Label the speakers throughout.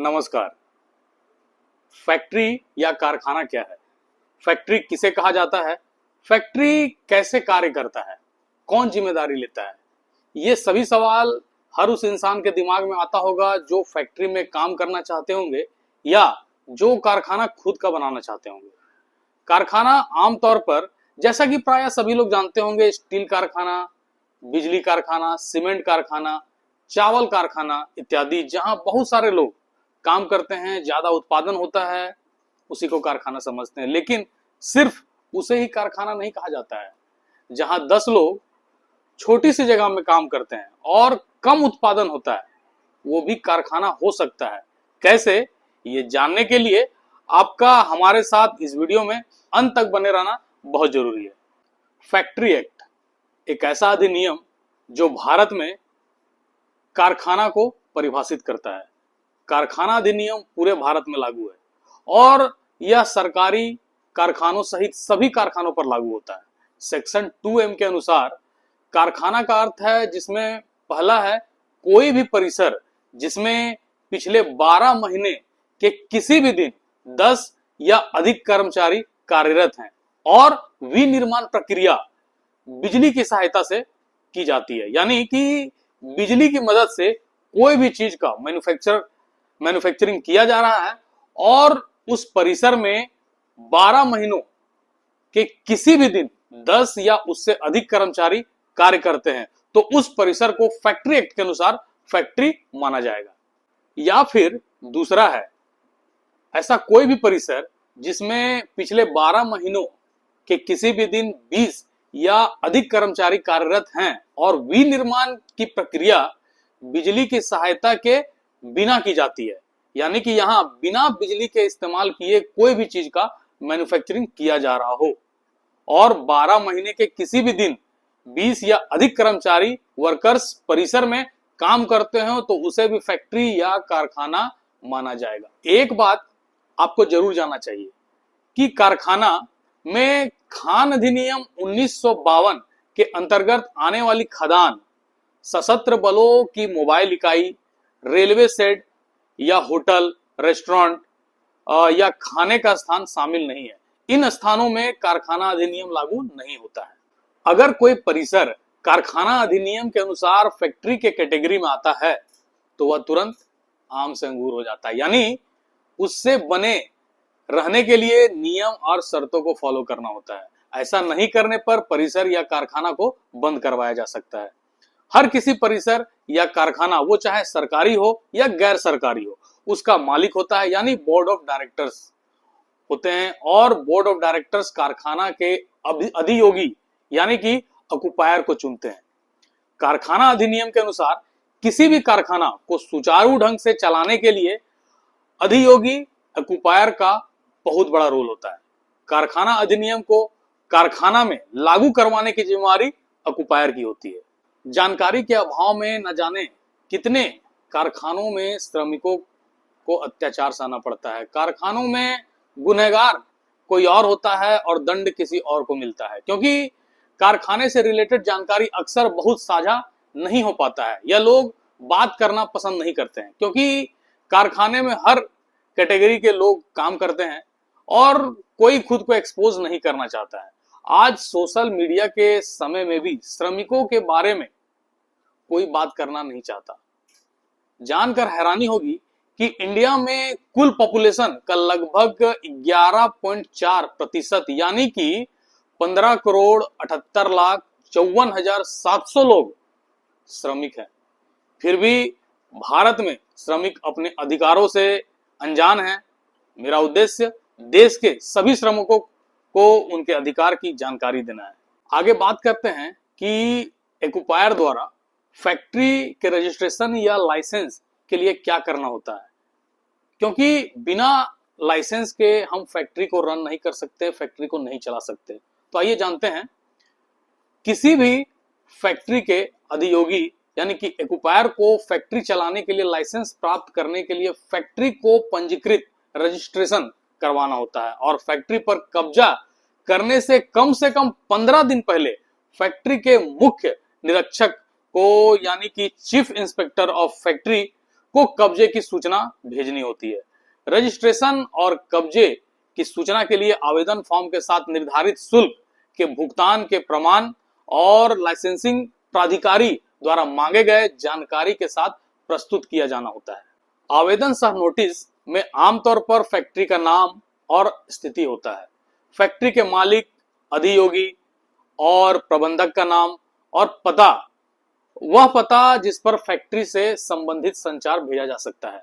Speaker 1: नमस्कार। फैक्ट्री या कारखाना क्या है? फैक्ट्री किसे कहा जाता है? फैक्ट्री कैसे कार्य करता है? कौन जिम्मेदारी लेता है? ये सभी सवाल हर उस इंसान के दिमाग में आता होगा जो फैक्ट्री में काम करना चाहते होंगे या जो कारखाना खुद का बनाना चाहते होंगे। कारखाना आमतौर पर, जैसा कि प्राय सभी लोग जानते होंगे, स्टील कारखाना, बिजली कारखाना, सीमेंट कारखाना, चावल कारखाना इत्यादि, जहां बहुत सारे लोग काम करते हैं, ज्यादा उत्पादन होता है, उसी को कारखाना समझते हैं। लेकिन सिर्फ उसे ही कारखाना नहीं कहा जाता है। जहां 10 लोग छोटी सी जगह में काम करते हैं और कम उत्पादन होता है, वो भी कारखाना हो सकता है। कैसे, ये जानने के लिए आपका हमारे साथ इस वीडियो में अंत तक बने रहना बहुत जरूरी है। फैक्ट्री एक्ट एक ऐसा अधिनियम जो भारत में कारखाना को परिभाषित करता है। कारखाना अधिनियम पूरे भारत में लागू है और यह सरकारी कारखानों सहित सभी कारखानों पर लागू होता है। सेक्शन 2M के अनुसार कारखाना का अर्थ है जिसमें पहला है कोई भी परिसर जिसमें पिछले 12 महीने के किसी भी दिन 10 या अधिक कर्मचारी कार्यरत हैं और विनिर्माण प्रक्रिया बिजली की सहायता से की जाती है। यानी कि बिजली की मदद से कोई भी चीज का मैन्युफैक्चरिंग किया जा रहा है और उस परिसर में 12 महीनों के किसी भी दिन 10 या उससे अधिक कर्मचारी कार्य करते हैं, तो उस परिसर को फैक्ट्री एक्ट के अनुसार फैक्ट्री माना जाएगा। या फिर दूसरा है ऐसा कोई भी परिसर जिसमें पिछले 12 महीनों के किसी भी दिन 20 या अधिक कर्मचारी कार्यरत हैं और विनिर्माण की प्रक्रिया बिजली की सहायता के बिना की जाती है। यानी कि यहां बिना बिजली के इस्तेमाल किए कोई भी चीज का मैन्युफैक्चरिंग किया जा रहा हो और 12 महीने के किसी भी दिन 20 या अधिक कर्मचारी वर्कर्स परिसर में काम करते हो, तो उसे भी फैक्ट्री या कारखाना माना जाएगा। एक बात आपको जरूर जानना चाहिए कि कारखाना में खान अधिनियम 1952 के अंतर्गत आने वाली खदान, सशस्त्र बलों की मोबाइल इकाई, रेलवे शेड या होटल, रेस्टोरेंट या खाने का स्थान शामिल नहीं है। इन स्थानों में कारखाना अधिनियम लागू नहीं होता है। अगर कोई परिसर कारखाना अधिनियम के अनुसार फैक्ट्री के कैटेगरी में आता है तो वह तुरंत आम से अंगूर हो जाता है। यानी उससे बने रहने के लिए नियम और शर्तों को फॉलो करना होता है। ऐसा नहीं करने पर परिसर या कारखाना को बंद करवाया जा सकता है। हर किसी परिसर या कारखाना, वो चाहे सरकारी हो या गैर सरकारी हो, उसका मालिक होता है, यानी बोर्ड ऑफ डायरेक्टर्स होते हैं। और बोर्ड ऑफ डायरेक्टर्स कारखाना के अधियोगी यानी कि ऑक्युपायर को चुनते हैं। कारखाना अधिनियम के अनुसार किसी भी कारखाना को सुचारू ढंग से चलाने के लिए अधियोगी ऑक्युपायर का बहुत बड़ा रोल होता है। कारखाना अधिनियम को कारखाना में लागू करवाने की जिम्मेदारी ऑक्युपायर की होती है। जानकारी के अभाव में न जाने कितने कारखानों में श्रमिकों को अत्याचार सहना पड़ता है। कारखानों में गुनहगार कोई और होता है और दंड किसी और को मिलता है, क्योंकि कारखाने से रिलेटेड जानकारी अक्सर बहुत साझा नहीं हो पाता है या लोग बात करना पसंद नहीं करते हैं, क्योंकि कारखाने में हर कैटेगरी के लोग काम करते हैं और कोई खुद को एक्सपोज नहीं करना चाहता है। आज सोशल मीडिया के समय में भी श्रमिकों के बारे में कोई बात करना नहीं चाहता। जानकर हैरानी होगी कि इंडिया में कुल पॉपुलेशन का लगभग 11.4% यानी कि 15,78,54,700 लोग श्रमिक हैं। फिर भी भारत में श्रमिक अपने अधिकारों से अनजान हैं। मेरा उद्देश्य देश के सभी श्रमिकों को उनके अधिकार की जानकारी देना है। आगे बात करते हैं कि ऑक्युपायर द्वारा फैक्ट्री के रजिस्ट्रेशन या लाइसेंस के लिए क्या करना होता है, क्योंकि बिना लाइसेंस के हम फैक्ट्री को रन नहीं कर सकते, फैक्ट्री को नहीं चला सकते। तो आइए जानते हैं। किसी भी फैक्ट्री के अधियोगी यानी कि ऑक्युपायर को फैक्ट्री चलाने के लिए लाइसेंस प्राप्त करने के लिए फैक्ट्री को पंजीकृत रजिस्ट्रेशन करवाना होता है और फैक्ट्री पर कब्जा करने से कम 15 दिन पहले फैक्ट्री के मुख्य निरीक्षक को यानी कि चीफ इंस्पेक्टर ऑफ फैक्ट्री को कब्जे की सूचना भेजनी होती है। रजिस्ट्रेशन और कब्जे की सूचना के लिए आवेदन फॉर्म के साथ निर्धारित शुल्क के भुगतान के प्रमाण और लाइसेंसिंग प्राधिकारी द्वारा मांगे गए जानकारी के साथ प्रस्तुत किया जाना होता है। आवेदन सह नोटिस में आमतौर पर फैक्ट्री का नाम और स्थिति होता है, फैक्ट्री के मालिक, अधियोगी और प्रबंधक का नाम और पता, वह पता जिस पर फैक्ट्री से संबंधित संचार भेजा जा सकता है।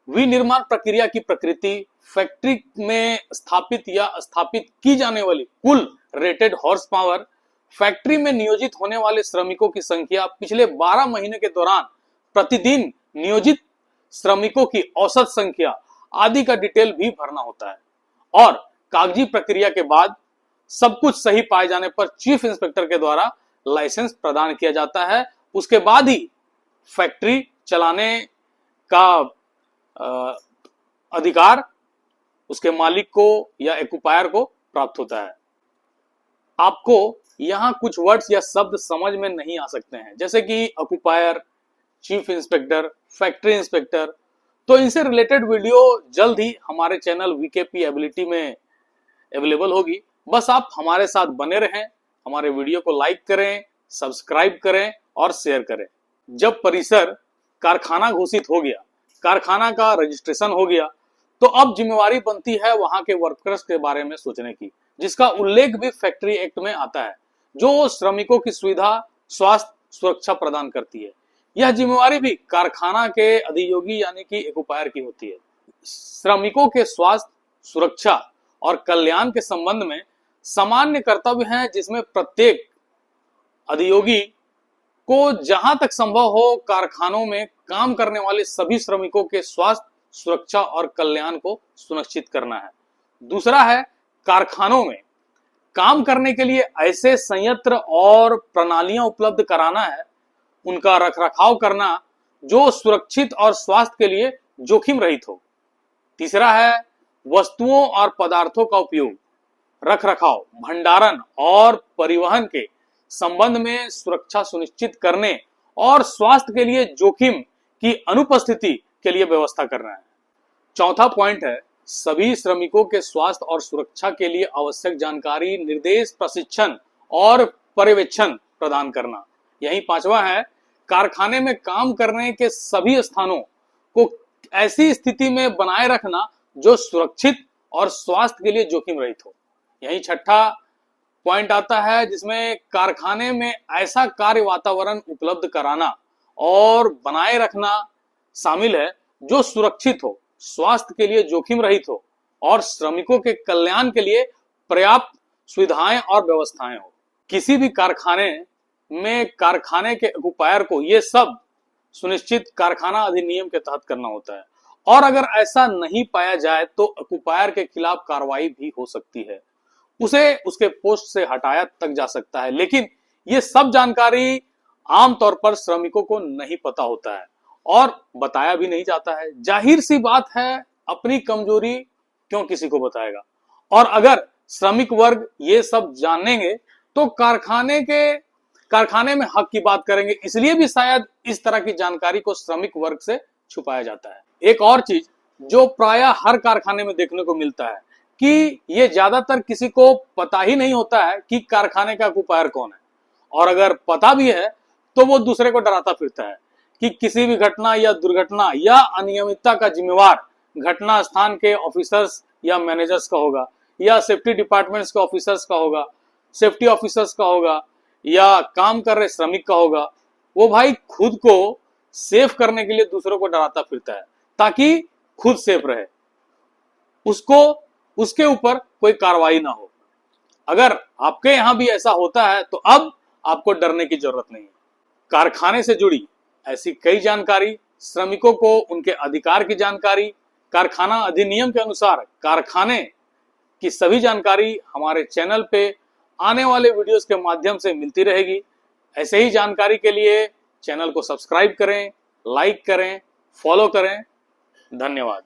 Speaker 1: विनिर्माण प्रक्रिया की प्रकृति, फैक्ट्री में स्थापित या स्थापित की जाने वाली कुल रेटेड हॉर्स पावर, फैक्ट्री में नियोजित होने वाले श्रमिकों की संख्या, पिछले 12 महीने के दौरान प्रतिदिन नियोजित श्रमिकों की औसत संख्या आदि का डिटेल भी भरना होता है। और कागजी प्रक्रिया के बाद सब कुछ सही पाए जाने पर चीफ इंस्पेक्टर के द्वारा लाइसेंस प्रदान किया जाता है। उसके बाद ही फैक्ट्री चलाने का अधिकार उसके मालिक को या एक्युपायर को प्राप्त होता है। आपको यहाँ कुछ वर्ड्स या शब्द समझ में नहीं आ सकते हैं, जैसे कि एक्युपायर, चीफ इंस्पेक्टर, फैक्ट्री इंस्पेक्टर। तो इनसे रिलेटेड वीडियो जल्द ही हमारे चैनल वीकेपी एबिलिटी में अवेलेबल होगी। बस आप हमारे साथ बने रहें, हमारे वीडियो को लाइक करें, सब्सक्राइब करें और शेयर करें। जब परिसर कारखाना घोषित हो गया, कारखाना का रजिस्ट्रेशन हो गया, तो अब जिम्मेवारी बनती है वहां के वर्कर्स के बारे में सोचने की, जिसका उल्लेख भी फैक्ट्री एक्ट में आता है, जो श्रमिकों की सुविधा, स्वास्थ्य, सुरक्षा प्रदान करती है। यह जिम्मेवारी भी कारखाना के अधियोगी यानी कि एक्युपायर की होती है। श्रमिकों के स्वास्थ्य, सुरक्षा और कल्याण के संबंध में सामान्य कर्तव्य हैं, जिसमें प्रत्येक अधियोगी को जहां तक संभव हो कारखानों में काम करने वाले सभी श्रमिकों के स्वास्थ्य, सुरक्षा और कल्याण को सुनिश्चित करना है। दूसरा है, कारखानों में काम करने के लिए ऐसे संयंत्र और प्रणालियां उपलब्ध कराना है, उनका रखरखाव करना जो सुरक्षित और स्वास्थ्य के लिए जोखिम रहित हो। तीसरा है, वस्तुओं और पदार्थों का उपयोग, रखरखाव, भंडारण और परिवहन के संबंध में सुरक्षा सुनिश्चित करने और स्वास्थ्य के लिए जोखिम की अनुपस्थिति के लिए व्यवस्था करना है। चौथा पॉइंट है, सभी श्रमिकों के स्वास्थ्य और सुरक्षा के लिए आवश्यक जानकारी, निर्देश, प्रशिक्षण और पर्यवेक्षण प्रदान करना। यही पांचवा है, कारखाने में काम करने के सभी स्थानों को ऐसी स्थिति में बनाए रखना जो सुरक्षित और स्वास्थ्य के लिए जोखिम रहित हो। यही छठा पॉइंट आता है, जिसमें कारखाने में ऐसा कार्य वातावरण उपलब्ध कराना और बनाए रखना शामिल है जो सुरक्षित हो, स्वास्थ्य के लिए जोखिम रहित हो और श्रमिकों के कल्याण के लिए पर्याप्त सुविधाएं और व्यवस्थाएं हो। किसी भी कारखाने में कारखाने के एक्युपायर को ये सब सुनिश्चित कारखाना अधिनियम के तहत करना होता है, और अगर ऐसा नहीं पाया जाए तो एक्युपायर के खिलाफ कार्रवाई भी हो सकती है, उसे उसके पोस्ट से हटाया तक जा सकता है। लेकिन ये सब जानकारी आमतौर पर श्रमिकों को नहीं पता होता है और बताया भी नहीं जाता है। जाहिर सी बात है, अपनी कमजोरी क्यों किसी को बताएगा। और अगर श्रमिक वर्ग ये सब जानेंगे तो कारखाने में हक की बात करेंगे। इसलिए भी शायद इस तरह की जानकारी को श्रमिक वर्ग से छुपाया जाता है। एक और चीज जो प्रायः हर कारखाने में देखने को मिलता है कि ये ज्यादातर किसी को पता ही नहीं होता है कि कारखाने का एक्युपायर कौन है, और अगर पता भी है तो वो दूसरे को डराता फिरता है कि किसी भी घटना या दुर्घटना या अनियमितता का जिम्मेवार घटना स्थान के ऑफिसर्स या मैनेजर्स का होगा, या सेफ्टी डिपार्टमेंट्स के ऑफिसर्स का होगा, सेफ्टी ऑफिसर्स का होगा, या काम कर रहे श्रमिक का होगा। वो भाई खुद को सेफ करने के लिए दूसरों को डराता फिरता है ताकि खुद सेफ रहे, उसके ऊपर कोई कार्रवाई ना हो। अगर आपके यहां भी ऐसा होता है तो अब आपको डरने की जरूरत नहीं है। कारखाने से जुड़ी ऐसी कई जानकारी, श्रमिकों को उनके अधिकार की जानकारी, कारखाना अधिनियम के अनुसार कारखाने की सभी जानकारी हमारे चैनल पे आने वाले वीडियोस के माध्यम से मिलती रहेगी। ऐसे ही जानकारी के लिए चैनल को सब्सक्राइब करें, लाइक करें, फॉलो करें। धन्यवाद।